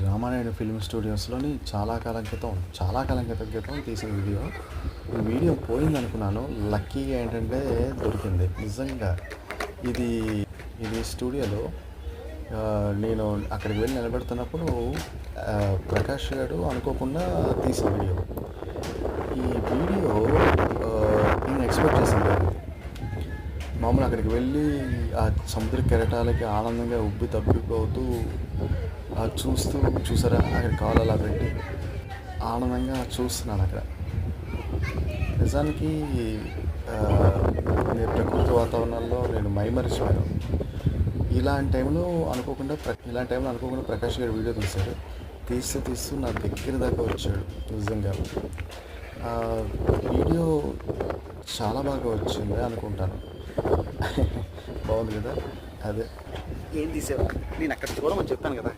Ramanaidu film స్టూడియోస్లోని చాలా కాలం క్రితం తీసిన వీడియో. ఈ వీడియో పోయింది అనుకున్నాను. లక్కీగా ఏంటంటే దొరికింది. నిజంగా ఇది ఇది స్టూడియోలో నేను అక్కడికి వెళ్ళి నిలబెడుతున్నప్పుడు ప్రకాష్ గారు అనుకోకుండా తీసిన వీడియో. ఈ వీడియో నేను ఎక్స్పెక్ట్ చేసింది కాదు. మామూలు అక్కడికి వెళ్ళి ఆ సముద్ర కెరటాలకి ఆనందంగా ఉబ్బి తబ్బిపోతూ చూసారా, అక్కడ కాలు అలా పెట్టి ఆనందంగా చూస్తున్నాను. అక్కడ నిజానికి నేను ప్రకృతి వాతావరణంలో నేను మైమరిచిపోయాను. ఇలాంటి టైంలో అనుకోకుండా ప్రకాష్ గారు వీడియో తీస్తూ నా దగ్గర దాకా వచ్చాడు. నిజంగా వీడియో చాలా బాగా వచ్చింది అనుకుంటాను. బాగుంది కదా. అదే ఏం తీసేవా, నేను అక్కడ చూడమని చెప్పాను కదా.